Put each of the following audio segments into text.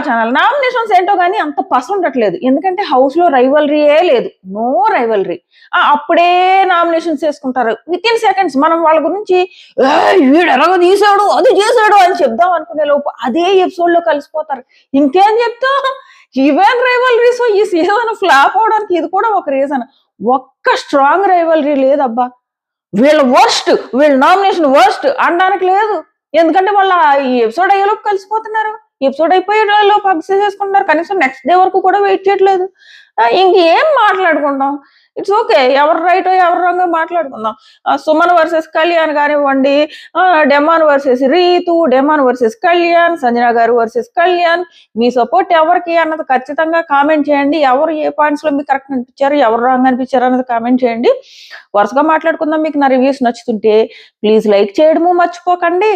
Channel nominations ఏంటో కానీ అంత పస ఉండట్లేదు. ఎందుకంటే హౌస్ లో రైవలరీయే లేదు, నో రైవలరీ. అప్పుడే నామినేషన్స్ చేసుకుంటారు విత్ ఇన్ సెకండ్స్. మనం వాళ్ళ గురించి వీడు ఎలాగో తీసాడు అది చేశాడు అని చెప్దాం అనుకునే లోపు అదే ఎపిసోడ్ లో కలిసిపోతారు. ఇంకేం చెప్తా, ఈవెన్ రైవలరీస్ ఈ సీజన్ ఫ్లాప్ అవడానికి ఇది కూడా ఒక రీజన్. ఒక్క స్ట్రాంగ్ రైవలరీ లేదబ్బా. వీళ్ళ వర్స్ట్, వీళ్ళ నామినేషన్ వర్స్ట్ అనడానికి లేదు. ఎందుకంటే వాళ్ళ ఈ ఎపిసోడ్ అయ్యేలోపు కలిసిపోతున్నారు, ఎపిసోడ్ అయిపోయేలోపు అబ్సెస్ చేసుకుంటున్నారు. కనీసం నెక్స్ట్ డే వరకు కూడా వెయిట్ చేయట్లేదు. ఇంకేం మాట్లాడుకుంటాం, ఇట్స్ ఓకే. ఎవరు రైట్ ఎవరు రాంగ్ మాట్లాడుకుందాం. సుమన్ వర్సెస్ కళ్యాణ్ కానివ్వండి, Demon versus Rithu, Demon versus Kalyan, Sanjana గారు వర్సెస్ కళ్యాణ్. మీ సపోర్ట్ ఎవరికి అన్నది ఖచ్చితంగా కామెంట్ చేయండి. ఎవరు ఏ పాయింట్స్ లో మీకు కరెక్ట్ అనిపించారు, ఎవరు రాంగ్ అనిపించారు అన్నది కామెంట్ చేయండి. వరుసగా మాట్లాడుకుందాం. మీకు నా రివ్యూస్ నచ్చుతుంటే ప్లీజ్ లైక్ చేయడము మర్చిపోకండి.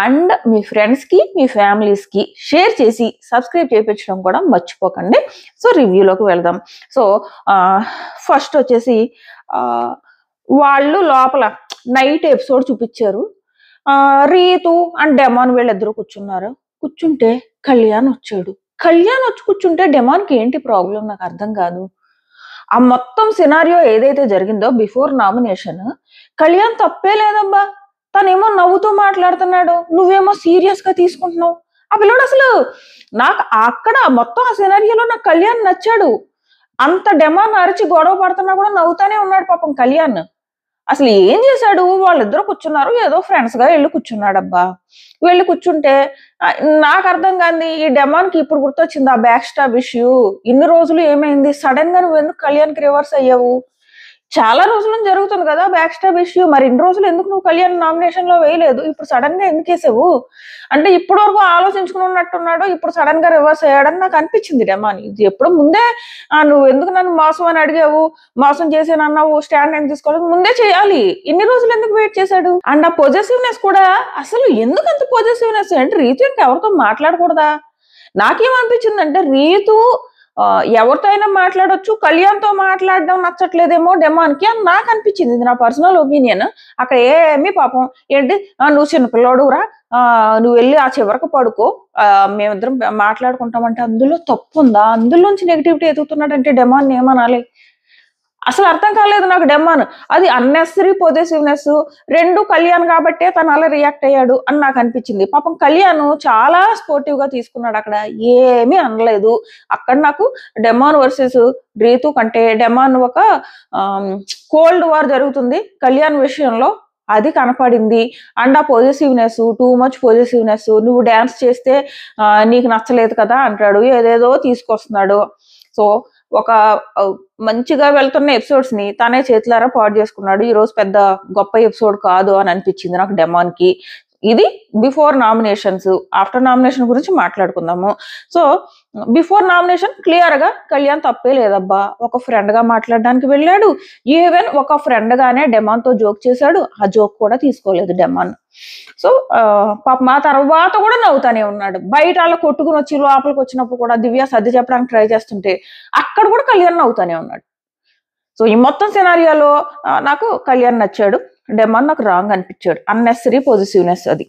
అండ్ మీ ఫ్రెండ్స్ కి మీ ఫ్యామిలీస్ కి షేర్ చేసి సబ్స్క్రైబ్ చేయించడం కూడా మర్చిపోకండి. సో రివ్యూలోకి వెళ్దాం. సో ఫస్ట్ వచ్చేసి వాళ్ళు లోపల నైట్ ఎపిసోడ్ చూపించారు. రీతు అండ్ డెమాన్ వీళ్ళిద్దరు కూర్చున్నారు. కూర్చుంటే కళ్యాణ్ వచ్చాడు. కళ్యాణ్ వచ్చి కూర్చుంటే డెమాన్కి ఏంటి ప్రాబ్లం నాకు అర్థం కాదు. ఆ మొత్తం సినారియో ఏదైతే జరిగిందో బిఫోర్ నామినేషన్, కళ్యాణ్ తప్పే లేదబ్బా. తనేమో నవ్వుతూ మాట్లాడుతున్నాడు, నువ్వేమో సీరియస్ గా తీసుకుంటున్నావు. ఆ పిల్లడు అసలు నాకు అక్కడ మొత్తం ఆ సినారియోలో నాకు కళ్యాణ్ నచ్చాడు. అంత డెమాన్ అరిచి గొడవ పడుతున్నా కూడా నవ్వుతానే ఉన్నాడు పాపం కళ్యాణ్. అసలు ఏం చేశాడు, వాళ్ళిద్దరు కూర్చున్నారు, ఏదో ఫ్రెండ్స్ గా వెళ్ళి కూర్చున్నాడబ్బా. వెళ్ళి కూర్చుంటే నాకు అర్థం కాదు. ఈ డెమాన్ కి ఇప్పుడు గుర్తొచ్చింది ఆ బ్యాక్ స్టాప్ ఇష్యూ. ఇన్ని రోజులు ఏమైంది, సడన్ గా నువ్వు ఎందుకు కళ్యాణ్ కి రివర్స్ అయ్యావు? చాలా రోజుల నుంచి జరుగుతుంది కదా బ్యాక్ స్టాప్ ఇష్యూ. మరి ఇన్ని రోజులు ఎందుకు నువ్వు కళ్యాణ్ నామినేషన్ లో వేయలేదు, ఇప్పుడు సడన్ గా ఎందుకు వేసావు? అంటే ఇప్పటి వరకు ఆలోచించుకుని ఉన్నట్టున్నాడు, ఇప్పుడు సడన్ గా రివర్స్ అయ్యాడని నాకు అనిపించింది డెమాన్. ఇది ఎప్పుడు ముందే నువ్వు ఎందుకు నన్ను మోసం అని అడిగావు, మోసం చేసానన్నావు, స్టాండ్ ఏం తీసుకోలేదు, ముందే చేయాలి. ఇన్ని రోజులు ఎందుకు వెయిట్ చేశాడు? అండ్ ఆ పొజెసివ్నెస్ కూడా అసలు ఎందుకు అంత పొజెసివ్నెస్ అంటే రీతు ఇంకా ఎవరితో మాట్లాడకూడదా? నాకేమనిపించిందంటే రీతు ఎవరితో అయినా మాట్లాడొచ్చు, కళ్యాణ్తో మాట్లాడడం నచ్చట్లేదేమో డెమాన్ కి అని నాకు అనిపించింది. ఇది నా పర్సనల్ ఒపీనియన్. అక్కడ ఏమి పాపం ఏంటి, నువ్వు చిన్నపిల్లోడురా, నువ్వు వెళ్ళి ఆ చివరకు పడుకో, మేమిద్దరం మాట్లాడుకుంటామంటే అందులో తప్పు ఉందా? అందులోంచి నెగిటివిటీ ఎదుగుతున్నాడంటే డెమాన్ ఏమనాలి? అసలు అర్థం కాలేదు నాకు డెమాన్. అది అన్నెసరీ పొజెసివ్నెస్ రెండు కళ్యాణ్ కాబట్టే తను అలా రియాక్ట్ అయ్యాడు అని నాకు అనిపించింది. పాపం కళ్యాణ్ చాలా స్పోర్టివ్ గా తీసుకున్నాడు, అక్కడ ఏమీ అనలేదు. అక్కడ నాకు డెమాన్ వర్సెస్ రీతు కంటే డెమాన్ ఒక కోల్డ్ వార్ జరుగుతుంది కళ్యాణ్ విషయంలో, అది కనపడింది. అండ్ ఆ పొజెసివ్నెస్, టూ మచ్ పొజెసివ్నెస్. నువ్వు డ్యాన్స్ చేస్తే నీకు నచ్చలేదు కదా అంటాడు, ఏదేదో తీసుకొస్తున్నాడు. సో ఒక మంచిగా వెళ్తున్న ఎపిసోడ్స్ ని తనే చేతులారా పాడు చేసుకున్నాడు. ఈ రోజు పెద్ద గొప్ప ఎపిసోడ్ కాదు అని అనిపించింది నాకు డెమాన్ కి. ఇది బిఫోర్ నామినేషన్స్. ఆఫ్టర్ నామినేషన్ గురించి మాట్లాడుకుందాము. సో బిఫోర్ నామినేషన్ క్లియర్ గా కళ్యాణ్ తప్పే లేదబ్బా. ఒక ఫ్రెండ్ గా మాట్లాడడానికి వెళ్ళాడు. ఈవెన్ ఒక ఫ్రెండ్ గానే డెమాన్ తో జోక్ చేశాడు, ఆ జోక్ కూడా తీసుకోలేదు డెమాన్. సో పాపం ఆ తర్వాత కూడా నవ్వుతానే ఉన్నాడు. బయట వాళ్ళ కొట్టుకుని వచ్చి లోపలికి వచ్చినప్పుడు కూడా దివ్య సర్ది చెప్పడానికి ట్రై చేస్తుంటే అక్కడ కూడా కళ్యాణ్ నవ్వుతానే ఉన్నాడు. సో ఈ మొత్తం సినారియోలో నాకు కళ్యాణ్ నచ్చాడు, డెమాన్ నాకు రాంగ్ అనిపించాడు. Unnecessary positiveness. అది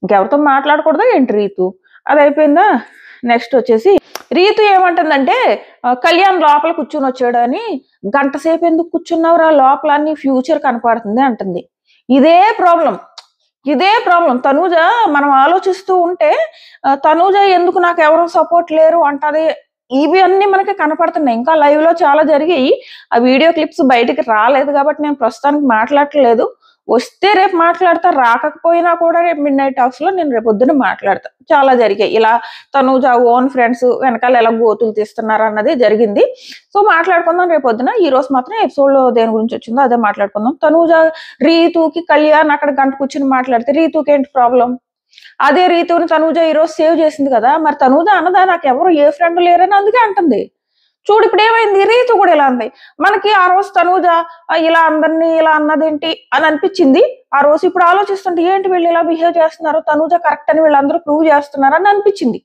ఇంకెవరితో మాట్లాడకూడదు ఏంటి రీతు. అది అయిపోయిందా. నెక్స్ట్ వచ్చేసి రీతు ఏమంటుందంటే కళ్యాణ్ లోపల కూర్చుని వచ్చాడు అని, గంట సేపు ఎందుకు కూర్చున్నావురా లోపల, నీ ఫ్యూచర్ కనపడుతుంది అంటుంది. ఇదే ప్రాబ్లం. తనూజ మనం ఆలోచిస్తూ ఉంటే తనూజ ఎందుకు నాకు ఎవరు సపోర్ట్ లేరు అంటది. ఇవి అన్ని మనకి కనపడుతున్నాయి. ఇంకా లైవ్ లో చాలా జరిగాయి. ఆ వీడియో క్లిప్స్ బయటికి రాలేదు కాబట్టి నేను ప్రస్తుతానికి మాట్లాడట్లేదు. వస్తే రేపు మాట్లాడతా, రాకపోయినా కూడా రేపు మిడ్ నైట్ టాక్స్ లో నేను రేపు పొద్దున మాట్లాడతా. చాలా జరిగాయి ఇలా. తనూజ ఓన్ ఫ్రెండ్స్ వెనకాల ఎలా గోతులు తీస్తున్నారు అన్నది జరిగింది. సో మాట్లాడుకుందాం రేపు పొద్దున. ఈ రోజు మాత్రం ఎపిసోడ్ లో దేని గురించి వచ్చిందో అదే మాట్లాడుకుందాం. తనూజ రీతుకి కళ్యాణ్ అక్కడ గంట కూర్చుని మాట్లాడితే రీతుకి ఏంటి ప్రాబ్లం? అదే రీతుని తనూజ ఈ రోజు సేవ్ చేసింది కదా, మరి తనూజ అన్నదా నాకు ఎవరు ఏ ఫ్రెండ్ లేరని అందుకే అంటుంది. చూడు ఇప్పుడు ఏమైంది, రీతు కూడా ఇలా అంది. మనకి ఆ రోజు తనూజ ఇలా అందరినీ ఇలా అన్నదేంటి అని అనిపించింది ఆ రోజు. ఇప్పుడు ఆలోచిస్తుంటే ఏంటి వీళ్ళు ఇలా బిహేవ్ చేస్తున్నారు, తనూజ కరెక్ట్ అని వీళ్ళందరూ ప్రూవ్ చేస్తున్నారు అని అనిపించింది.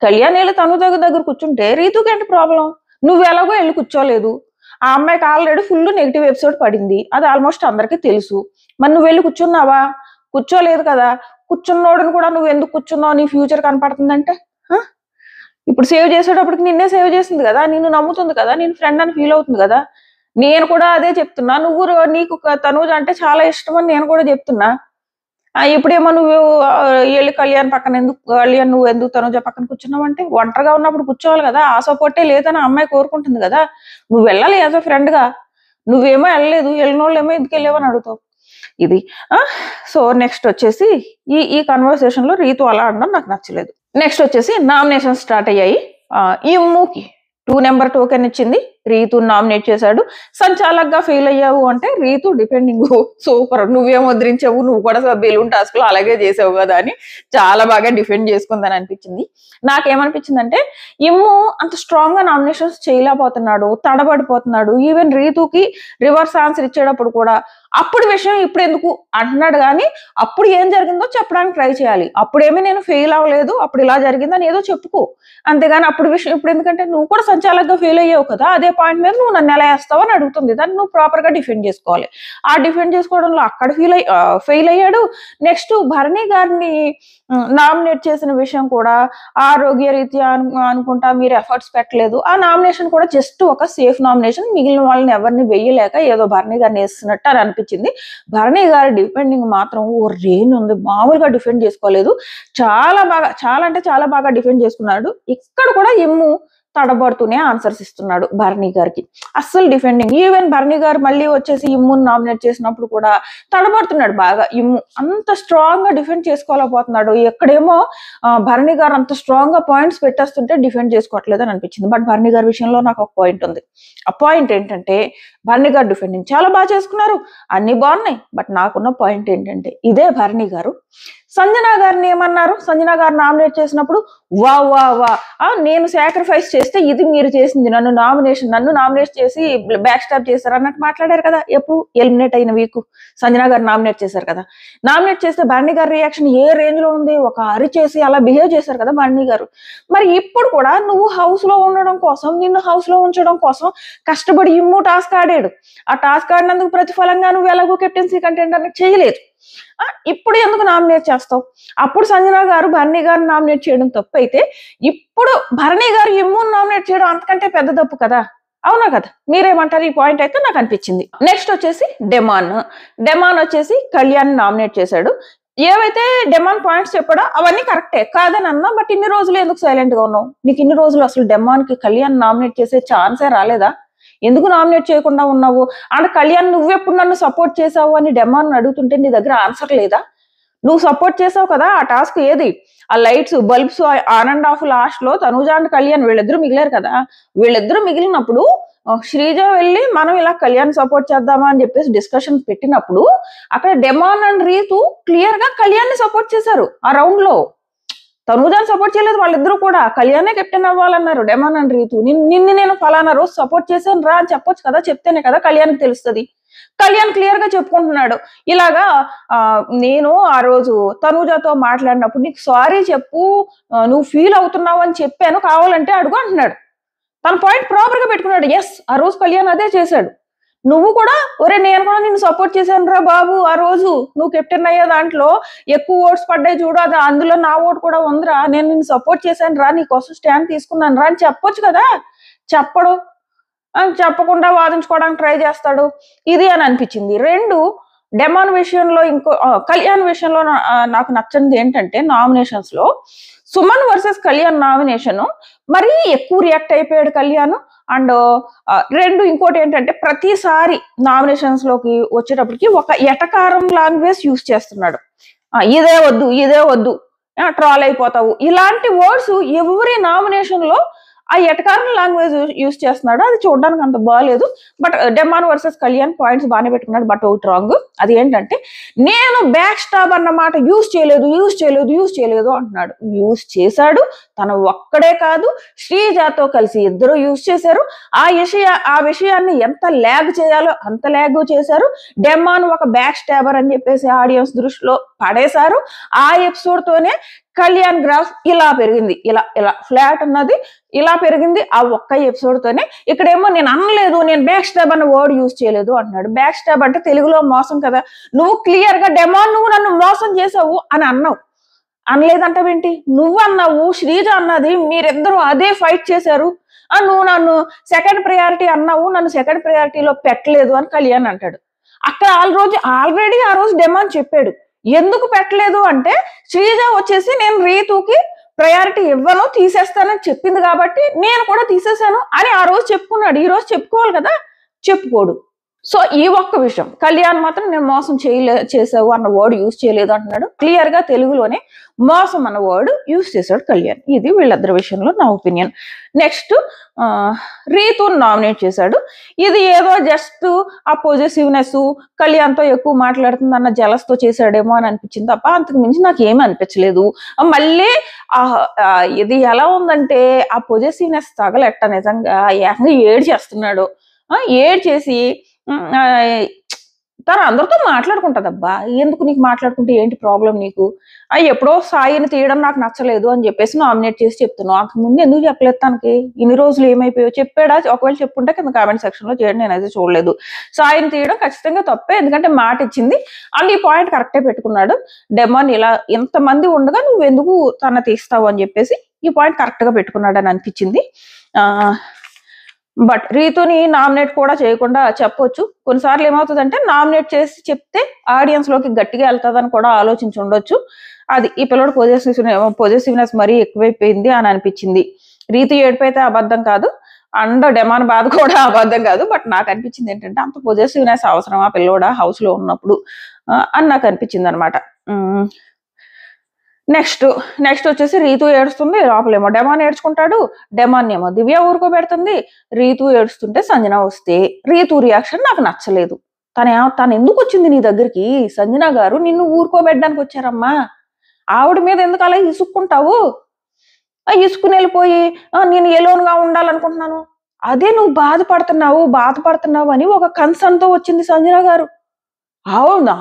కళ్యాణ్ వెళ్ళి తనూజ దగ్గర కూర్చుంటే రీతుకి ఏంటి ప్రాబ్లం? నువ్వు ఎలాగో వెళ్ళి కూర్చోలేదు. ఆ అమ్మాయికి ఆల్రెడీ ఫుల్ నెగిటివ్ ఎపిసోడ్ పడింది, అది ఆల్మోస్ట్ అందరికీ తెలుసు. మరి నువ్వు వెళ్ళి కూర్చున్నావా? కూర్చోలేదు కదా. కూర్చున్నోడుని కూడా నువ్వు ఎందుకు కూర్చున్నావు, నీ ఫ్యూచర్ కనపడుతుందంటే ఇప్పుడు సేవ్ చేసేటప్పటికి నిన్నే సేవ్ చేసింది కదా, నిన్ను నమ్ముతుంది కదా, నేను ఫ్రెండ్ అని ఫీల్ అవుతుంది కదా. నేను కూడా అదే చెప్తున్నా. నీకు తనూజ అంటే చాలా ఇష్టం అని నేను కూడా చెప్తున్నా. ఇప్పుడేమో నువ్వు ఎళ్ళి కళ్యాణ్ నువ్వు ఎందుకు తనూజ పక్కన కూర్చున్నావంటే, ఒంటరిగా ఉన్నప్పుడు కూర్చోవాలి కదా, ఆ సపోర్టే లేదని ఆ అమ్మాయి కోరుకుంటుంది కదా. నువ్వు వెళ్ళాలి యాజ్ ఎ ఫ్రెండ్ గా. నువ్వేమో వెళ్ళలేదు, వెళ్ళినోళ్ళేమో ఎందుకు వెళ్ళావని అడుగుతావు. ఇది సో నెక్స్ట్ వచ్చేసి ఈ కన్వర్సేషన్ లో రీతు అలా అనడం నాకు నచ్చలేదు. నెక్స్ట్ వచ్చేసి నామినేషన్ స్టార్ట్ అయ్యాయి. ఈ మూకి 2 నెంబర్ టోకెన్ ఇచ్చింది, రీతు నామినేట్ చేశాడు. సంచాలక్గా ఫెయిల్ అయ్యావు అంటే రీతు డిపెండింగ్ సూపర్, నువ్వేం వదిలించావు, నువ్వు కూడా బెలూన్ టాస్క్ లో అలాగే చేసావు కదా అని చాలా బాగా డిఫెండ్ చేసుకుందని అనిపించింది. నాకేమనిపించింది అంటే ఇమ్ము అంత స్ట్రాంగ్ గా నామినేషన్స్ చేయలేకపోతున్నాడు, తడబడిపోతున్నాడు. ఈవెన్ రీతుకి రివర్స్ ఆన్సర్ ఇచ్చేటప్పుడు కూడా అప్పుడు విషయం ఇప్పుడు ఎందుకు అంటున్నాడు, కానీ అప్పుడు ఏం జరిగిందో చెప్పడానికి ట్రై చేయాలి. అప్పుడేమీ నేను ఫెయిల్ అవ్వలేదు, అప్పుడు ఇలా జరిగిందని ఏదో చెప్పుకో, అంతేగాని అప్పుడు విషయం ఇప్పుడు ఎందుకంటే నువ్వు కూడా సంచాలకుగా ఫెయిల్ అయ్యావు కదా, అదే పాయింట్ మీద నువ్వు నన్ను ఎలా వేస్తావు అని అడుగుతుంది. దాన్ని నువ్వు ప్రాపర్ గా డిఫెండ్ చేసుకోవాలి. ఆ డిఫెండ్ చేసుకోవడంలో అక్కడ ఫెయిల్ అయ్యాడు. నెక్స్ట్ భరణి గారిని నామినేట్ చేసిన విషయం కూడా ఆరోగ్య రీత్యా అనుకుంటా మీరు ఎఫర్ట్స్ పెట్టలేదు. ఆ నామినేషన్ కూడా జస్ట్ ఒక సేఫ్ నామినేషన్, మిగిలిన వాళ్ళని ఎవరిని వెయ్యలేక ఏదో భరణి గారిని వేస్తున్నట్టు అని అనిపించింది. భరణి గారి డిఫెండింగ్ మాత్రం ఓ రేంజ్ ఉంది, మామూలుగా డిఫెండ్ చేసుకోలేదు. చాలా అంటే చాలా బాగా డిఫెండ్ చేసుకున్నాడు. ఇక్కడ కూడా ఇమ్ము తడబడుతూనే ఆన్సర్స్ ఇస్తున్నాడు భరణి గారికి, అస్సలు డిఫెండింగ్. ఈవెన్ భరణి గారు మళ్ళీ వచ్చేసి ఇమ్ముని నామినేట్ చేసినప్పుడు కూడా తడబడుతున్నాడు బాగా. ఇమ్ము అంత స్ట్రాంగ్ గా డిఫెండ్ చేసుకోలేకపోతున్నాడు. ఎక్కడేమో భరణి గారు అంత స్ట్రాంగ్ గా పాయింట్స్ పెట్టేస్తుంటే డిఫెండ్ చేసుకోవట్లేదు అని అనిపించింది. బట్ భరణి గారి విషయంలో నాకు ఒక పాయింట్ ఉంది. ఆ పాయింట్ ఏంటంటే భరణి గారు డిఫెండింగ్ చాలా బాగా చేసుకున్నారు, అన్ని బాగున్నాయి. బట్ నాకున్న పాయింట్ ఏంటంటే ఇదే భరణి గారు సంజన గారిని ఏమన్నారు, సంజన గారు నామినేట్ చేసినప్పుడు వా వా వా నేను సాక్రిఫైస్ చేస్తే ఇది మీరు చేసింది, నన్ను నామినేట్ చేసి బ్యాక్ స్టాప్ చేశారు అన్నట్టు మాట్లాడారు కదా. ఎప్పుడు ఎలిమినేట్ అయిన వీక్ సంజన గారు నామినేట్ చేశారు కదా. నామినేట్ చేస్తే భరణి గారి రియాక్షన్ ఏ రేంజ్ లో ఉంది, ఒక అరిచేసి అలా బిహేవ్ చేశారు కదా భరణి గారు. మరి ఇప్పుడు కూడా నువ్వు హౌస్ లో ఉండడం కోసం, నిన్ను హౌస్ లో ఉంచడం కోసం కష్టపడి ఇమ్ము టాస్క్ ఆడాడు. ఆ టాస్క్ ఆడినందుకు ప్రతిఫలంగా నువ్వు ఎలాగో కెప్టెన్సీ కంటెండర్ చేయలేదు. ఇప్పుడు ఎందుకు నామినేట్ చేస్తావు? అప్పుడు సంజన గారు భరణి గారిని నామినేట్ చేయడం తప్పు అయితే, ఇప్పుడు భరణి గారు ఇమ్ముని నామినేట్ చేయడం అంతకంటే పెద్ద తప్పు కదా, అవునా కదా? మీరేమంటారు? ఈ పాయింట్ అయితే నాకు అనిపించింది. నెక్స్ట్ వచ్చేసి డెమాన్ వచ్చేసి కళ్యాణ్ నామినేట్ చేశాడు. ఏవైతే డెమాన్ పాయింట్స్ చెప్పాడో అవన్నీ కరెక్టే కాదని అన్నా, బట్ ఇన్ని రోజులు ఎందుకు సైలెంట్ గా ఉన్నావు? నీకు ఇన్ని రోజులు అసలు డెమాన్ కి కళ్యాణ్ నామినేట్ చేసే ఛాన్సే రాలేదా? ఎందుకు నామినేట్ చేయకుండా ఉన్నావు? అంటే కళ్యాణ్ నువ్వెప్పుడు నన్ను సపోర్ట్ చేసావు అని డెమాన్ అడుగుతుంటే నీ దగ్గర ఆన్సర్ లేదా? నువ్వు సపోర్ట్ చేసావు కదా, ఆ టాస్క్ ఏది? ఆ lights bulbs on and of last లో తనుజ అండ్ కళ్యాణ్ వీళ్ళిద్దరు మిగిలారు కదా. వీళ్ళిద్దరు మిగిలినప్పుడు శ్రీజ వెళ్ళి మనం ఇలా కళ్యాణ్ సపోర్ట్ చేద్దామా అని చెప్పేసి డిస్కషన్ పెట్టినప్పుడు అక్కడ డెమాన్ అండ్ రీతు క్లియర్ గా కళ్యాణ్ ని సపోర్ట్ చేశారు. ఆ రౌండ్ లో తనూజాని సపోర్ట్ చేయలేదు, వాళ్ళిద్దరూ కూడా కళ్యాణే కెప్టెన్ అవ్వాలన్నారు డెమాన్ అండ్ రీతు. నిన్ను నేను ఫలానా రోజు సపోర్ట్ చేశాను రా అని చెప్పొచ్చు కదా, చెప్తేనే కదా కళ్యాణ్కి తెలుస్తుంది. కళ్యాణ్ క్లియర్ గా చెప్పుకుంటున్నాడు, ఇలాగా నేను ఆ రోజు తనూజతో మాట్లాడినప్పుడు నీకు సారీ చెప్పు, నువ్వు ఫీల్ అవుతున్నావు అని చెప్పాను, కావాలంటే అడుగు అంటున్నాడు. తన పాయింట్ ప్రాపర్ గా పెట్టుకున్నాడు. ఎస్, ఆ రోజు కళ్యాణ్ అదే చేశాడు. నువ్వు కూడా ఒరే నేను కూడా నిన్ను సపోర్ట్ చేశాను రా బాబు, ఆ రోజు నువ్వు కెప్టెన్ అయ్యే దాంట్లో ఎక్కువ ఓట్స్ పడ్డాయి చూడు, అది అందులో నా ఓటు కూడా ఉందిరా, నేను నిన్ను సపోర్ట్ చేశాను రా, నీకోసం స్టాండ్ తీసుకున్నాను రా అని చెప్పొచ్చు కదా. చెప్పడు, చెప్పకుండా వాదించుకోవడానికి ట్రై చేస్తాడు. ఇది అని అనిపించింది. రెండు, డెమాన్ విషయంలో కళ్యాణ్ విషయంలో నాకు నచ్చనిది ఏంటంటే నామినేషన్స్ లో సుమన్ వర్సెస్ కళ్యాణ్ నామినేషన్ మరీ ఎక్కువ రియాక్ట్ అయిపోయాడు కళ్యాణ్. అండ్ రెండు, ఇంకోటి ఏంటంటే ప్రతిసారి నామినేషన్స్ లోకి వచ్చేటప్పటికి ఒక ఎటకారం లాంగ్వేజ్ యూజ్ చేస్తున్నాడు. ఇదే వద్దు ట్రాల్ అయిపోతావు, ఇలాంటి వర్డ్స్ ఎవరి నామినేషన్ లో ఆ ఎటకారం లాంగ్వేజ్ యూజ్ చేస్తున్నాడు. అది చూడడానికి అంత బాగాలేదు. But demon versus Kalyan points బాగానే పెట్టుకున్నాడు. బట్ ఒకటి రాంగ్, అది ఏంటంటే నేను బ్యాక్ స్టాప్ అన్నమాట యూజ్ చేయలేదు అంటున్నాడు. యూజ్ చేశాడు, తను ఒక్కడే కాదు శ్రీజాతో కలిసి ఇద్దరు యూజ్ చేశారు. ఆ విషయాన్ని ఎంత ల్యాగ్ చేయాలో అంత ల్యాగ్ చేశారు. డెమాన్ ఒక బ్యాక్ స్టాబర్ అని చెప్పేసి ఆడియన్స్ దృష్టిలో పడేశారు. ఆ ఎపిసోడ్ తోనే కళ్యాణ్ గ్రాఫ్ ఇలా పెరిగింది, ఇలా ఫ్లాట్ అన్నది ఇలా పెరిగింది ఆ ఒక్క ఎపిసోడ్ తోనే. ఇక్కడేమో నేను అనలేదు, నేను బ్యాక్ స్టాబ్ అన్న వర్డ్ యూజ్ చేయలేదు అంటున్నాడు. బ్యాక్ స్టాబ్ అంటే తెలుగులో మోసం కదా. నువ్వు క్లియర్ గా డెమాన్ నువ్వు నన్ను మోసం చేసావు అని అన్నావు. అనలేదంటావేంటి? నువ్వు అన్నావు, శ్రీజ అన్నది, మీరిద్దరూ అదే ఫైట్ చేశారు. నువ్వు నన్ను సెకండ్ ప్రయారిటీ అన్నావు, నన్ను సెకండ్ ప్రయారిటీలో పెట్టలేదు అని కళ్యాణ్ అంటాడు. అక్కడ ఆల్రెడీ ఆ రోజు డెమాన్ చెప్పాడు. ఎందుకు పెట్టలేదు అంటే, శ్రీజ వచ్చేసి నేను రీతుకి ప్రయారిటీ ఇవ్వను, తీసేస్తానని చెప్పింది కాబట్టి నేను కూడా తీసేశాను అని ఆ రోజు చెప్పుకున్నాడు. ఈ రోజు చెప్పుకోవాలి కదా, చెప్పుకోడు. సో ఈ ఒక్క విషయం కళ్యాణ్ మాత్రం నేను మోసం చేసావు అన్న వర్డ్ యూజ్ చేయలేదు అంటున్నాడు. క్లియర్ గా తెలుగులోనే మోసం అన్న వర్డ్ యూజ్ చేశాడు కళ్యాణ్. ఇది వీళ్ళిద్దరి విషయంలో నా ఒపీనియన్. నెక్స్ట్ రీతుని నామినేట్ చేశాడు. ఇది ఏదో జస్ట్ ఆ పొజిటివ్నెస్, కళ్యాణ్తో ఎక్కువ మాట్లాడుతుంది అన్న జలస్తో చేశాడేమో అని అనిపించింది తప్ప అంతకు మించి నాకు ఏమీ అనిపించలేదు. మళ్ళీ ఇది ఎలా ఉందంటే ఆ పొజిటివ్నెస్ తగలెట్ట నిజంగా ఏకంగా ఏడ్చేస్తున్నాడు. ఏడ్చేసి తను అందరితో మాట్లాడుకుంటదబ్బా, ఎందుకు నీకు మాట్లాడుకుంటే ఏంటి ప్రాబ్లం నీకు, ఎప్పుడో సాయిని తీయడం నాకు నచ్చలేదు అని చెప్పేసి నామినేట్ చేసి చెప్తున్నావు. అంతకుముందు ఎందుకు చెప్పలేదు తనకి? ఇన్ని రోజులు ఏమైపోయావు చెప్పాడా? ఒకవేళ చెప్పుంటే కింద కామెంట్ సెక్షన్ లో చేయండి, నేనైతే చూడలేదు. సాయిని తీయడం ఖచ్చితంగా తప్పే, ఎందుకంటే మాట ఇచ్చింది. అండ్ ఈ పాయింట్ కరెక్టే పెట్టుకున్నాడు. డెమాన్ ఇలా ఇంతమంది ఉండగా నువ్వు ఎందుకు తన తీస్తావు అని చెప్పేసి ఈ పాయింట్ కరెక్ట్ గా పెట్టుకున్నాడు అని అనిపించింది. బట్ రీతుని నామినేట్ కూడా చేయకుండా చెప్పొచ్చు. కొన్నిసార్లు ఏమవుతుందంటే నామినేట్ చేసి చెప్తే ఆడియన్స్ లోకి గట్టిగా వెళ్తుందని కూడా ఆలోచించి ఉండొచ్చు. అది ఈ పిల్లడు పొజిటివ్నెస్ మరీ ఎక్కువైపోయింది అని అనిపించింది. రీతు ఏడిపోయితే అబద్ధం కాదు, అండ్ డెమాన్ బాధ కూడా అబద్ధం కాదు. బట్ నాకు అనిపించింది ఏంటంటే అంత పొజిటివ్నెస్ అవసరమా పిల్లోడా హౌస్ లో ఉన్నప్పుడు అని నాకు అనిపించింది అనమాట. నెక్స్ట్ వచ్చేసి రీతు ఏడుస్తుంది, లోపలేమో డెమాన్ ఏడ్చుకుంటాడు. డెమాన్ ఏమో దివ్య ఊరుకోబెడుతుంది. రీతు ఏడుస్తుంటే సంజన వస్తే రీతు రియాక్షన్ నాకు నచ్చలేదు. తను ఎందుకు వచ్చింది నీ దగ్గరికి? సంజన గారు నిన్ను ఊరుకోబెట్టడానికి వచ్చారమ్మా, ఆవిడ మీద ఎందుకు అలా ఇసుక్కుంటావు? ఇసుకుని వెళ్ళిపోయి నేను ఎలోన్గా ఉండాలనుకుంటున్నాను, అదే నువ్వు బాధపడుతున్నావు అని ఒక కన్సర్న్ తో వచ్చింది సంజన గారు. అవునా,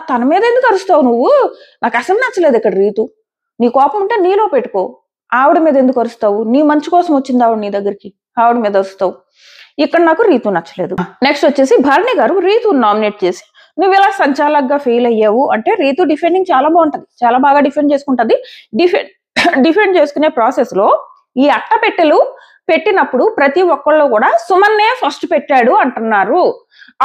తన మీద ఎందుకు అరుస్తావు నువ్వు? నాకు అసలు నచ్చలేదు ఇక్కడ రీతు. నీ కోపం ఉంటే నీలో పెట్టుకో, ఆవిడ మీద ఎందుకు అరుస్తావు? నీ మంచి కోసం వచ్చింది ఆవిడ నీ దగ్గరికి, ఆవిడ మీద అరుస్తావు. ఇక్కడ నాకు రీతు నచ్చలేదు. నెక్స్ట్ వచ్చేసి భరణి గారు రీతుని నామినేట్ చేసి నువ్వు ఇలా సంచాలకుగా ఫెయిల్ అయ్యావు అంటే, రీతు డిఫెండింగ్ చాలా బాగుంటది, చాలా బాగా డిఫెండ్ చేసుకుంటది. డిఫెండ్ చేసుకునే ప్రాసెస్ లో ఈ అట్టపెట్టెలు పెట్టినప్పుడు ప్రతి ఒక్కళ్ళు కూడా సుమన్నే ఫస్ట్ పెట్టాడు అంటున్నారు.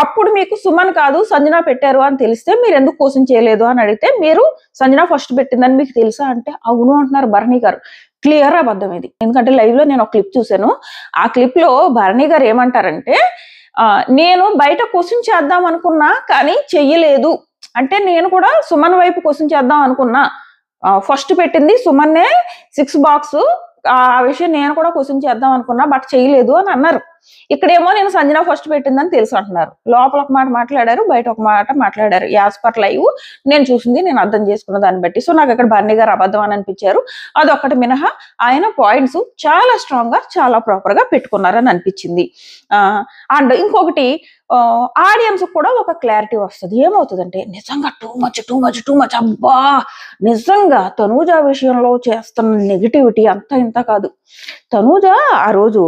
అప్పుడు మీకు సుమన్ కాదు సంజన పెట్టారు అని తెలిస్తే మీరు ఎందుకు క్వశ్చన్ చేయలేదు అని అడిగితే, మీరు సంజన ఫస్ట్ పెట్టిందని మీకు తెలుసా అంటే అవును అంటున్నారు భరణి గారు. క్లియర్ అబద్ధం ఇది. ఎందుకంటే లైవ్ లో నేను ఒక క్లిప్ చూశాను. ఆ క్లిప్ లో భరణి గారు ఏమంటారంటే, నేను బయట క్వశ్చన్ చేద్దాం అనుకున్నా కానీ చెయ్యలేదు, అంటే నేను కూడా సుమన్ వైపు క్వశ్చన్ చేద్దాం అనుకున్నా, ఫస్ట్ పెట్టింది సుమన్నే 6 బాక్స్, ఆ విషయం నేను కూడా క్వశ్చన్ చేద్దాం అనుకున్నా బట్ చేయలేదు అని అన్నారు. ఇక్కడేమో నేను సంజన ఫస్ట్ పెట్టిందని తెలుసు అంటున్నారు. లోపల ఒక మాట మాట్లాడారు, బయట ఒక మాట మాట్లాడారు. యాజ్ పర్ లైవ్ నేను చూసింది, నేను అర్థం చేసుకున్న దాన్ని బట్టి. సో నాకు అక్కడ భరణి గారు అబద్ధం అని అనిపించారు. అదొక్కటి మినహా ఆయన పాయింట్స్ చాలా స్ట్రాంగ్ గా చాలా ప్రాపర్ గా పెట్టుకున్నారని అనిపించింది. అండ్ ఇంకొకటి, ఆడియన్స్ కూడా ఒక క్లారిటీ వస్తుంది. ఏమవుతుందంటే నిజంగా టూ మచ్ అబ్బా, నిజంగా తనూజ విషయంలో చేస్తున్న నెగిటివిటీ అంతా ఇంత కాదు. తనూజ ఆ రోజు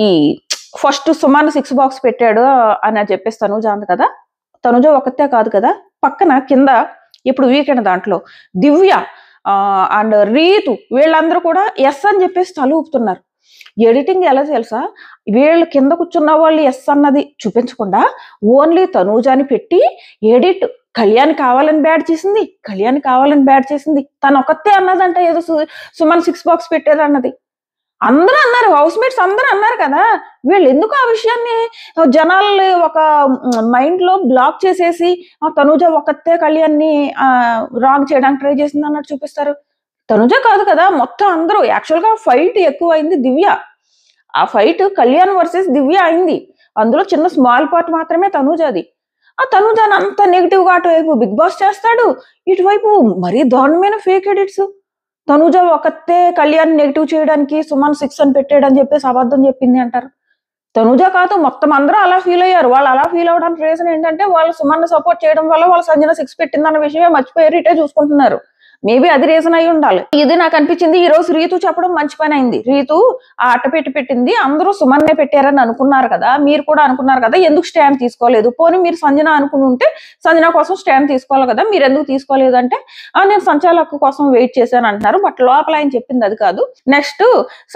ఈ ఫస్ట్ సుమాన్ 6 బాక్స్ పెట్టాడు అని చెప్పేసి తనూజ అంది కదా. తనూజ ఒకతే కాదు కదా, పక్కన కింద ఇప్పుడు వీకెండ్ దాంట్లో దివ్య అండ్ రీతు వీళ్ళందరూ కూడా ఎస్ అని చెప్పేసి తల ఊపుతున్నారు. ఎడిటింగ్ ఎలా తెలుసా, వీళ్ళు కింద కూర్చున్న వాళ్ళు ఎస్ అన్నది చూపించకుండా ఓన్లీ తనూజాని పెట్టి ఎడిట్ కళ్యాణ్ కావాలని బ్యాడ్ చేసింది, తను ఒకతే అన్నదంట ఏదో సుమన్ 6 బాక్స్ పెట్టారు అన్నది. అందరూ అన్నారు, హౌస్ మేట్స్ అందరూ అన్నారు కదా. వీళ్ళు ఎందుకు ఆ విషయాన్ని జనాల్ని ఒక మైండ్ లో బ్లాక్ చేసేసి తనూజ ఒకతే కళ్యాణ్ని రాంగ్ చేయడానికి ట్రై చేసింది అన్నట్టు చూపిస్తారు. తనూజ కాదు కదా, మొత్తం అందరూ. యాక్చువల్ గా ఫైట్ ఎక్కువ అయింది దివ్య. ఆ ఫైట్ కళ్యాణ్ వర్సెస్ దివ్య అయింది. అందులో చిన్న స్మాల్ పార్ట్ మాత్రమే తనూజది. ఆ తనూజని అంత నెగిటివ్ గా అటువైపు బిగ్ బాస్ చేస్తాడు, ఇటువైపు మరీ దారుణమైన ఫేక్ ఎడిట్స్. తనూజ ఒకతే కళ్యాణ్ నెగిటివ్ చేయడానికి సుమన్ 6 అని పెట్టాడని చెప్పేసి అబద్ధం చెప్పింది అంటారు. తనూజ కాదు, మొత్తం అందరూ అలా ఫీల్ అయ్యారు. వాళ్ళు అలా ఫీల్ అవడానికి రీజన్ ఏంటంటే వాళ్ళు సుమన్ సపోర్ట్ చేయడం వల్ల వాళ్ళు సంజన 6 పెట్టిందన్న విషయమే మర్చిపోయారు, ఇటే చూసుకుంటున్నారు. మేబీ అది రీజన్ అయి ఉండాలి. ఇది నాకు అనిపించింది. ఈ రోజు రీతు చెప్పడం మంచి పని అయింది. రీతు ఆ అట్టపెట్టి పెట్టింది, అందరూ సుమన్నే పెట్టారని అనుకున్నారు కదా, మీరు కూడా అనుకున్నారు కదా, ఎందుకు స్టాండ్ తీసుకోలేదు? పోనీ మీరు సంజన అనుకుని ఉంటే సంజన కోసం స్టాండ్ తీసుకోవాలి కదా, మీరు ఎందుకు తీసుకోలేదు అంటే నేను సంచాలక కోసం వెయిట్ చేశాను అంటున్నారు. బట్ లోపల ఆయన చెప్పింది అది కాదు. Next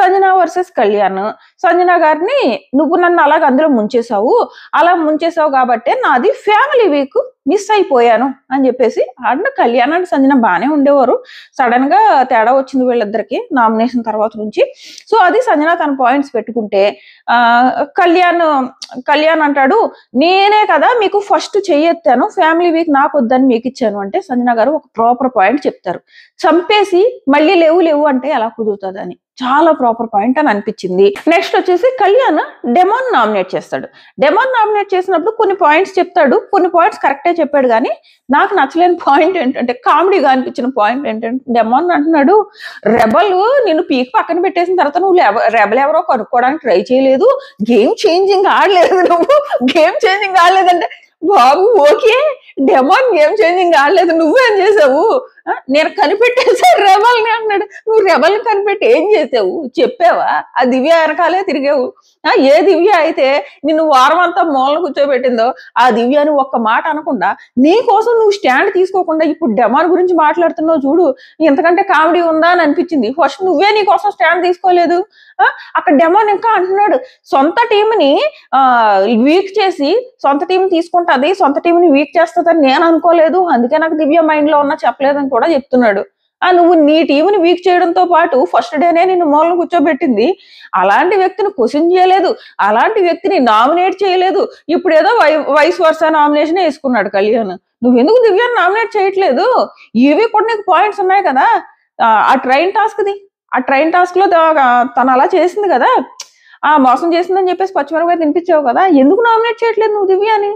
Sanjana versus Kalyan. సంజన గారిని నువ్వు నన్ను అలాగ అందులో ముంచేసావు, అలా ముంచేసావు కాబట్టి నాది ఫ్యామిలీ వీక్ మిస్ అయిపోయాను అని చెప్పేసి. అండ్ కళ్యాణ్ అండ్ సంజన బాగానే ఉండేవారు, సడన్ గా తేడా వచ్చింది వీళ్ళిద్దరికి నామినేషన్ తర్వాత నుంచి. సో అది సంజన తన పాయింట్స్ పెట్టుకుంటే కళ్యాణ్ అంటాడు, నేనే కదా మీకు ఫస్ట్ చెయ్యెత్తాను, ఫ్యామిలీ వీక్ నాకు వద్దని మీకు ఇచ్చాను అంటే సంజన గారు ఒక ప్రాపర్ పాయింట్ చెప్తారు. చంపేసి మళ్ళీ లేవు అంటే ఎలా కుదురుతుంది అని చాలా ప్రాపర్ పాయింట్ అని అనిపించింది. నెక్స్ట్ వచ్చేసి కళ్యాణ్ డెమాన్ నామినేట్ చేస్తాడు. డెమాన్ నామినేట్ చేసినప్పుడు కొన్ని పాయింట్స్ చెప్తాడు, కొన్ని పాయింట్స్ కరెక్టే చెప్పాడు. కానీ నాకు నచ్చలేని పాయింట్ ఏంటంటే, కామెడీగా అనిపించిన పాయింట్ ఏంటంటే, డెమాన్ అంటున్నాడు, రెబల్ నిన్ను పీక్ పక్కన పెట్టేసిన తర్వాత నువ్వు రెబల్ ఎవరో కనుక్కోవడానికి ట్రై చేయలేదు, గేమ్ చేంజింగ్ ఆడలేదు, నువ్వు గేమ్ చేంజింగ్ ఆడలేదంటే బాబు ఓకే, డెమాన్ గేమ్ చేంజింగ్ ఆడలేదు, నువ్వేం చేసావు? నేను కనిపెట్టేసా రెబల్ని అన్నాడు. నువ్వు రెబల్ని కనిపెట్టి ఏం చేసావు చెప్పావా? ఆ దివ్య వెనకాలే తిరిగావు. ఏ దివ్య అయితే నిన్ను వారం అంతా మూలను కూర్చోబెట్టిందో ఆ దివ్యని ఒక్క మాట అనకుండా నీ కోసం నువ్వు స్టాండ్ తీసుకోకుండా ఇప్పుడు డెమాన్ గురించి మాట్లాడుతున్నావు చూడు, ఇంతకంటే కామెడీ ఉందా అని అనిపించింది. ఫస్ట్ నువ్వే నీ కోసం స్టాండ్ తీసుకోలేదు. అక్కడ డెమాన్ ఇంకా అంటున్నాడు, సొంత టీంని వీక్ చేసి సొంత టీం తీసుకుంటుంది, సొంత టీంని వీక్ చేస్తుందని నేను అనుకోలేదు, అందుకే నాకు దివ్య మైండ్ లో ఉన్నా చెప్పలేదని కూడా చెప్తున్నాడు. నువ్వు నీ టీంని వీక్ చేయడంతో పాటు ఫస్ట్ డేనే నిన్ను మూలను కూర్చోబెట్టింది, అలాంటి వ్యక్తిని క్వశ్చన్ చేయలేదు, అలాంటి వ్యక్తిని నామినేట్ చేయలేదు. ఇప్పుడు ఏదో వైస్ వర్సా నామినేషన్ వేసుకున్నాడు కళ్యాణ్. నువ్వెందుకు దివ్యాన్ని నామినేట్ చేయట్లేదు? ఇవి కూడా నీకు పాయింట్స్ ఉన్నాయి కదా. ఆ ట్రైన్ టాస్క్ లో తను అలా చేసింది కదా, మోసం చేసిందని చెప్పేసి పచ్చిమిరపకాయ తినిపించావు కదా, ఎందుకు నామినేట్ చేయట్లేదు నువ్వు దివ్యాని?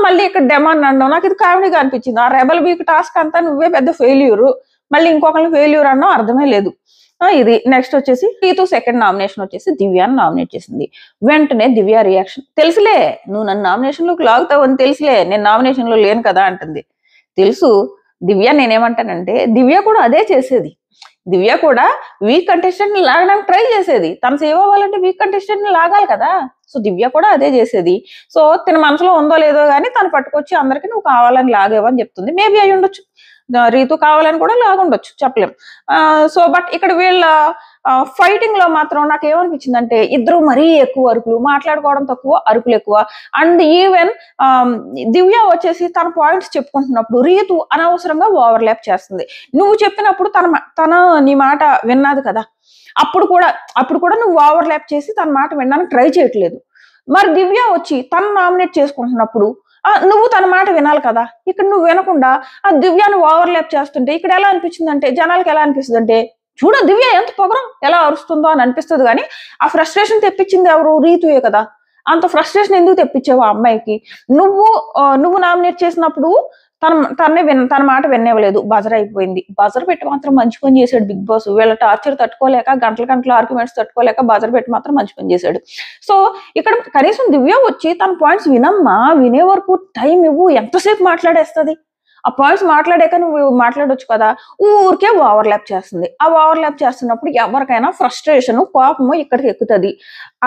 మళ్ళీ ఇక్కడ డెమాండ్ అన్నావు, నాకు ఇది కామెడీగా అనిపించింది. ఆ రెబల్ వీక్ టాస్క్ అంతా నువ్వే పెద్ద ఫెయిల్యూరు, మళ్ళీ ఇంకొకరిని ఫెయిల్యూర్ అన్నావు, అర్థమే లేదు. ఇది నెక్స్ట్ వచ్చేసి రీతు సెకండ్ నామినేషన్ వచ్చేసి దివ్యాన్ని నామినేట్ చేసింది. వెంటనే దివ్య రియాక్షన్, తెలుసులే నువ్వు నన్ను నామినేషన్ లోకి లాగుతావు అని తెలుసులే, నేను నామినేషన్ లో లేను కదా అంటుంది. తెలుసు దివ్య, నేనేమంటానంటే దివ్య కూడా అదే చేసేది. దివ్య కూడా వీక్ కంటెస్టెంట్ ని లాగడానికి ట్రై చేసేది. తను సేవ్ అవ్వాలంటే వీక్ కంటెస్టెంట్ ని లాగాలి కదా. సో దివ్య కూడా అదే చేసేది. సో తన మనసులో ఉందో లేదో కానీ తను పట్టుకొచ్చి అందరికి నువ్వు కావాలని లాగేవని చెప్తుంది. మేబీ అయి ఉండొచ్చు, రీతు కావాలని కూడా లాగుండొచ్చు, చెప్పలేం. సో బట్ ఇక్కడ వీళ్ళ ఫైటింగ్ లో మాత్రం నాకు ఏమనిపించిందంటే, ఇద్దరు మరీ ఎక్కువ అరుపులు, మాట్లాడుకోవడం తక్కువ, అరుపులు ఎక్కువ. అండ్ ఈవెన్ దివ్య వచ్చేసి తన పాయింట్స్ చెప్పుకుంటున్నప్పుడు రీతు అనవసరంగా ఓవర్లాప్ చేస్తుంది. నువ్వు చెప్పినప్పుడు తన నీ మాట విన్నది కదా, అప్పుడు కూడా నువ్వు ఓవర్లాప్ చేసి తన మాట వినడానికి ట్రై చేయట్లేదు. మరి దివ్య వచ్చి తను నామినేట్ చేసుకుంటున్నప్పుడు నువ్వు తన మాట వినాలి కదా, ఇక్కడ నువ్వు వినకుండా ఆ దివ్యాన్ని ఓవర్లాప్ చేస్తుంటే ఇక్కడ ఎలా అనిపించింది అంటే, జనాలకి ఎలా అనిపిస్తుంది అంటే, చూడ దివ్య ఎంత పొగరం ఎలా అరుస్తుందో అని అనిపిస్తుంది. కానీ ఆ ఫ్రస్ట్రేషన్ తెప్పించింది ఎవరు? రీతుయే కదా. అంత ఫ్రస్ట్రేషన్ ఎందుకు తెప్పించావు ఆ అమ్మాయికి? నువ్వు నామినేట్ చేసినప్పుడు తన మాట వినేవలేదు, బజర్ అయిపోయింది. బజర్ పెట్టి మాత్రం మంచి పని చేశాడు బిగ్ బాస్. వీళ్ళ టార్చర్ తట్టుకోలేక, గంటల ఆర్గ్యుమెంట్స్ తట్టుకోలేక బజర్ పెట్టి మాత్రం మంచి పని చేశాడు. సో ఇక్కడ కనీసం దివ్య వచ్చి తన పాయింట్స్ వినమ్మా, వినే వరకు టైం ఇవ్వు, ఎంతసేపు మాట్లాడేస్తుంది? ఆ పాయింట్స్ మాట్లాడాక నువ్వు మాట్లాడొచ్చు కదా. ఊరికే ఓవర్లాప్ చేస్తుంది. ఆ ఓవర్లాప్ చేస్తున్నప్పుడు ఎవరికైనా ఫ్రస్ట్రేషన్, కోపము ఇక్కడికి ఎక్కుతుంది.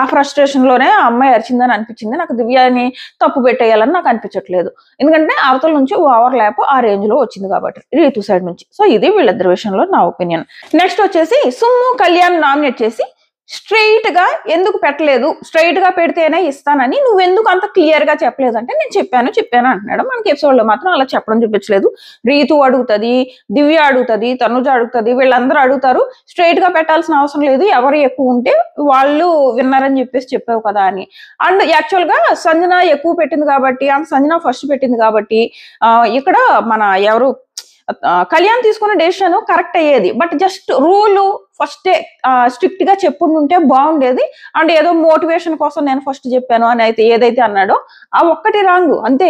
ఆ ఫ్రస్ట్రేషన్ లోనే ఆ అమ్మాయి అరిచిందని అనిపించింది. నాకు దివ్యాని తప్పు పెట్టేయాలని నాకు అనిపించట్లేదు, ఎందుకంటే అవతల నుంచి ఓవర్లాప్ ఆ రేంజ్ లో వచ్చింది కాబట్టి రీతు సైడ్ నుంచి. సో ఇది వీళ్ళిద్దరి విషయంలో నా ఒపీనియన్. నెక్స్ట్ వచ్చేసి సుమ్ము కళ్యాణ్ నామినేట్ చేసి స్ట్రైట్ గా ఎందుకు పెట్టలేదు, స్ట్రైట్ గా పెడితేనే ఇస్తానని నువ్వెందుకు అంత క్లియర్ గా చెప్పలేదు అంటే, నేను చెప్పాను అంటున్నాడు. మనకి ఎపిసోడ్ లో మాత్రం అలా చెప్పడం చూపించలేదు. రీతు అడుగుతుంది, దివ్య అడుగుతుంది, తనుజ అడుగుతుంది, వీళ్ళందరూ అడుగుతారు. స్ట్రైట్ గా పెట్టాల్సిన అవసరం లేదు, ఎవరు ఎక్కువ ఉంటే వాళ్ళు విన్నారని చెప్పేసి చెప్పావు కదా అని. అండ్ యాక్చువల్ గా సంజన ఎక్కువ పెట్టింది కాబట్టి, అండ్ సంజన ఫస్ట్ పెట్టింది కాబట్టి ఇక్కడ మన ఎవరు కళ్యాణ్ తీసుకున్న డెసిషన్ కరెక్ట్ అయ్యేది. బట్ జస్ట్ రూల్ ఫస్టే స్ట్రిక్ట్ గా చెప్పుంటే బాగుండేది. అండ్ ఏదో మోటివేషన్ కోసం నేను ఫస్ట్ చెప్పాను అని అయితే ఏదైతే అన్నాడో ఆ ఒక్కటి రాంగ్ అంతే.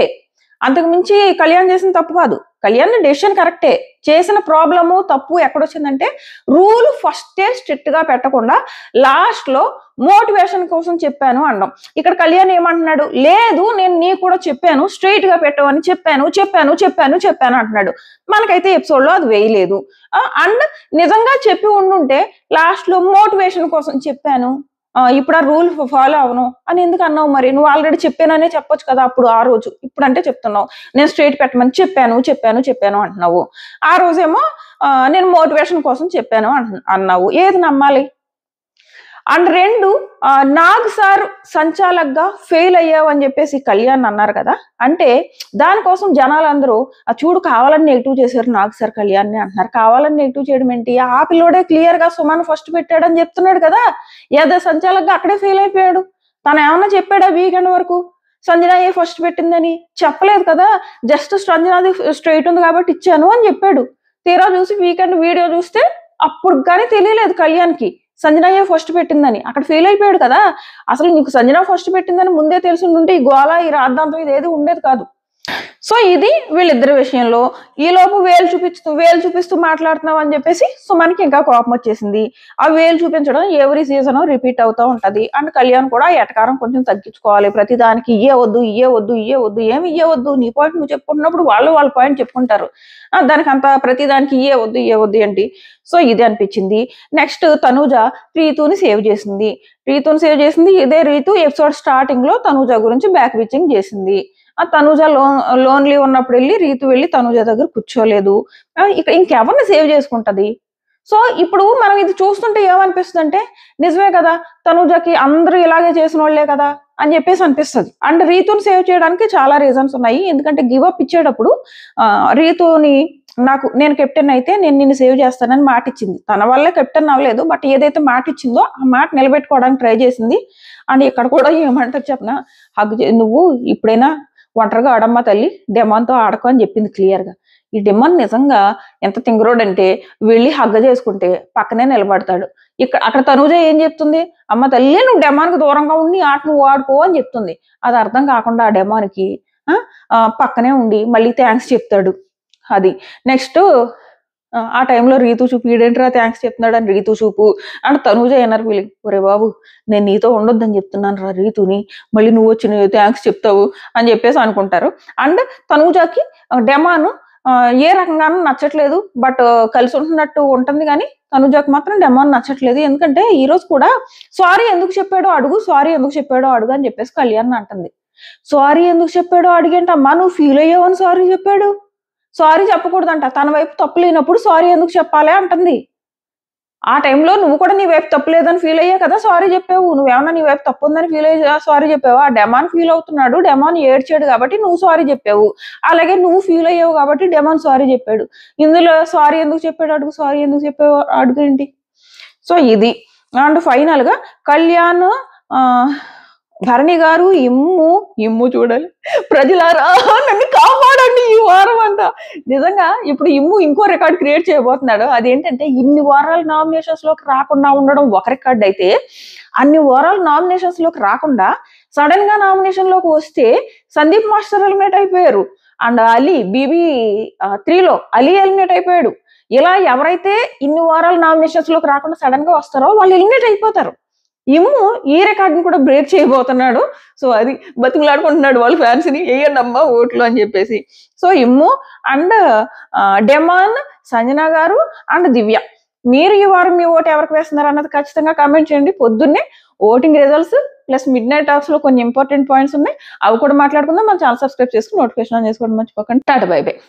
అంతకు మించి కళ్యాణ్ చేసిన తప్పు కాదు. కళ్యాణ్ డెసిషన్ కరెక్టే, చేసిన ప్రాబ్లము తప్పు ఎక్కడొచ్చిందంటే రూల్ ఫస్టే స్ట్రిక్ట్ గా పెట్టకుండా లాస్ట్ లో మోటివేషన్ కోసం చెప్పాను అనడం. ఇక్కడ కళ్యాణ్ ఏమంటున్నాడు, లేదు నేను నీకు కూడా చెప్పాను, స్ట్రైట్ గా పెట్టవని చెప్పాను అంటున్నాడు. మనకైతే ఎపిసోడ్ లో అది వేయలేదు. అండ్ నిజంగా చెప్పి ఉండుంటే లాస్ట్ లో మోటివేషన్ కోసం చెప్పాను, ఇప్పుడు ఆ రూల్ ఫాలో అవను అని ఎందుకు అన్నావు? మరి నువ్వు ఆల్రెడీ చెప్పాననే చెప్పొచ్చు కదా అప్పుడు ఆ రోజు. ఇప్పుడు అంటే చెప్తున్నావు నేను స్ట్రైట్ పెట్టమని చెప్పాను అంటున్నావు. ఆ రోజేమో నేను మోటివేషన్ కోసం చెప్పాను అన్నావు. ఏది నమ్మాలి? అండ్ 2 నాగ్ సార్ సంచాలక్గా ఫెయిల్ అయ్యావు అని చెప్పేసి కళ్యాణ్ అన్నారు కదా. అంటే దానికోసం జనాలందరూ చూడు కావాలని నెగిటివ్ చేశారు నాగ్ సార్ కళ్యాణ్ ని అంటున్నారు. కావాలని నెగిటివ్ చేయడం ఏంటి? ఆ పిల్లోడే క్లియర్ గా సుమన్ ఫస్ట్ పెట్టాడని చెప్తున్నాడు కదా. ఏదో సంచాలక్గా అక్కడే ఫెయిల్ అయిపోయాడు. తను ఏమన్నా చెప్పాడా వీకెండ్ వరకు సంజన ఏ ఫస్ట్ పెట్టిందని? చెప్పలేదు కదా. జస్ట్ సంజనాది స్ట్రైట్ ఉంది కాబట్టి ఇచ్చాను అని చెప్పాడు. తీరా చూసి వీకెండ్ వీడియో చూస్తే అప్పుడు కానీ తెలియలేదు కళ్యాణ్కి సంజన ఫస్ట్ పెట్టిందని. అక్కడ ఫెయిల్ అయిపోయాడు కదా. అసలు నీకు సంజన ఫస్ట్ పెట్టిందని ముందే తెలిసిందంటే ఈ గోళ ఈ రాద్ధాంతం ఇదేది ఉండేది కాదు. సో ఇది వీళ్ళిద్దరి విషయంలో. ఈలోపు వేలు చూపిస్తూ మాట్లాడుతున్నావు అని చెప్పేసి సుమన్కి ఇంకా కోపం వచ్చేసింది. ఆ వేలు చూపించడం ఎవరి సీజన్ రిపీట్ అవుతూ ఉంటది. అండ్ కళ్యాణ్ కూడా ఎటకారం కొంచెం తగ్గించుకోవాలి. ప్రతి దానికి ఇయ్యే వద్దు ఏమి ఇయ్యవద్దు, నీ పాయింట్ నువ్వు చెప్పుకుంటున్నప్పుడు వాళ్ళ పాయింట్ చెప్పుకుంటారు. దానికి అంత ప్రతి దానికి ఇయ్యే వద్దు ఏంటి? సో ఇది అనిపించింది. నెక్స్ట్ తనూజ రీతుని సేవ్ చేసింది. ఇదే రీతు ఎపిసోడ్ స్టార్టింగ్ లో తనూజ గురించి బ్యాక్ పిచ్చింగ్ చేసింది. ఆ తనూజ లోన్లీ ఉన్నప్పుడు రీతు వెళ్ళి తనూజ దగ్గర కూర్చోలేదు. ఇక ఇంకెవరిని సేవ్ చేసుకుంటది? సో ఇప్పుడు మనం ఇది చూస్తుంటే ఏమనిపిస్తుంది అంటే నిజమే కదా, తనూజకి అందరూ ఇలాగే చేసిన వాళ్ళే కదా అని చెప్పేసి అనిపిస్తుంది. అండ్ రీతుని సేవ్ చేయడానికి చాలా రీజన్స్ ఉన్నాయి. ఎందుకంటే గివ్ అప్ ఇచ్చేటప్పుడు రీతుని నేను కెప్టెన్ అయితే నేను నిన్ను సేవ్ చేస్తానని మాట ఇచ్చింది. తన వల్లే కెప్టెన్ అవ్వలేదు, బట్ ఏదైతే మాట ఇచ్చిందో ఆ మాట నిలబెట్టుకోవడానికి ట్రై చేసింది. అండ్ ఇక్కడ కూడా ఏమంటారు చెప్పనా, నువ్వు ఇప్పుడైనా ఒంటరిగా ఆడమ్మ తల్లి, డెమాన్తో ఆడకు అని చెప్పింది క్లియర్ గా. ఈ డెమాన్ నిజంగా ఎంత తింగరోడు అంటే వెళ్ళి హగ్గ చేసుకుంటే పక్కనే నిలబడతాడు. అక్కడ తనూజ ఏం చెప్తుంది, అమ్మ తల్లి నువ్వు డెమాన్కి దూరంగా ఉండి ఆట నువ్వు ఆడుకో అని చెప్తుంది. అది అర్థం కాకుండా ఆ డెమాన్కి పక్కనే ఉండి మళ్ళీ థ్యాంక్స్ చెప్తాడు. అది నెక్స్ట్ ఆ టైంలో రీతు చూపు ఈడేంట్రా థ్యాంక్స్ చెప్తున్నాడు అని రీతు చూపు. అండ్ తనూజ ఎన్నర్ ఫీలింగ్, ఒరే బాబు నేను నీతో ఉండొద్దని చెప్తున్నాను రా రీతుని, మళ్ళీ నువ్వు వచ్చి థ్యాంక్స్ చెప్తావు అని చెప్పేసి అనుకుంటారు. అండ్ తనూజకి డెమాను ఏ రకంగానూ నచ్చట్లేదు, బట్ కలిసి ఉంటున్నట్టు ఉంటుంది కానీ తనూజకి మాత్రం డెమాన్ నచ్చట్లేదు. ఎందుకంటే ఈ రోజు కూడా సారీ ఎందుకు చెప్పాడో అడుగు అని చెప్పేసి కళ్యాణ్ అంటుంది. సారీ ఎందుకు చెప్పాడో అడిగేంట అమ్మా, నువ్వు ఫీల్ అయ్యావని సారీ చెప్పాడు. సారీ చెప్పకూడదంట, తన వైపు తప్పు లేనప్పుడు సారీ ఎందుకు చెప్పాలి అంటుంది. ఆ టైంలో నువ్వు కూడా నీ వైపు తప్పు లేదని ఫీల్ అయ్యా కదా సారీ చెప్పావు. నువ్వేమన్నా నీ వైపు తప్పు ఉందని ఫీల్ అయ్యా సారీ చెప్పావు. ఆ డెమాన్ ఫీల్ అవుతున్నాడు, డెమాన్ ఏడ్చాడు కాబట్టి నువ్వు సారీ చెప్పావు. అలాగే నువ్వు ఫీల్ అయ్యావు కాబట్టి డెమాన్ సారీ చెప్పాడు. ఇందులో సారీ ఎందుకు చెప్పావు అడుగు ఏంటి? సో ఇది. అండ్ ఫైనల్ గా కళ్యాణ్ భరణి గారు ఇమ్ము చూడాలి, ప్రజలారా నన్ను కాపాడండి ఈ వారం అంట. నిజంగా ఇప్పుడు ఇంకో రికార్డ్ క్రియేట్ చేయబోతున్నాడు. అదేంటంటే ఇన్ని వారాలు నామినేషన్స్ లోకి రాకుండా ఉండడం ఒక రికార్డ్ అయితే, అన్ని వారాలు నామినేషన్స్ లోకి రాకుండా సడన్ గా నామినేషన్ లోకి వస్తే సందీప్ మాస్టర్ ఎలిమినేట్ అయిపోయారు. అండ్ అలీ BB3లో అలీ ఎలిమినేట్ అయిపోయాడు. ఇలా ఎవరైతే ఇన్ని వారాలు నామినేషన్స్ లోకి రాకుండా సడన్ గా వస్తారో వాళ్ళు ఎలిమినేట్ అయిపోతారు. ఈ రికార్డుని కూడా బ్రేక్ చేయబోతున్నాడు. సో అది బతిమలాడుకుంటున్నాడు వాళ్ళ ఫ్యాన్స్ ని, వేయండమ్మా ఓట్లు అని చెప్పేసి. సో అండ్ డెమాన్, సంజన గారు అండ్ దివ్య, మీరు ఈ వారం మీ ఓటు ఎవరికి వేస్తున్నారు అన్నది ఖచ్చితంగా కామెంట్ చేయండి. పొద్దున్నే voting results plus mid night talks లో కొన్ని ఇంపార్టెంట్ పాయింట్స్ ఉన్నాయి, అవి కూడా మాట్లాడుకుందాం. మన ఛానల్ సబ్స్క్రైబ్ చేసుకుని నోటిఫికేషన్ ఆన్ చేసుకోవడం మర్చిపోకండి. Tata bye by.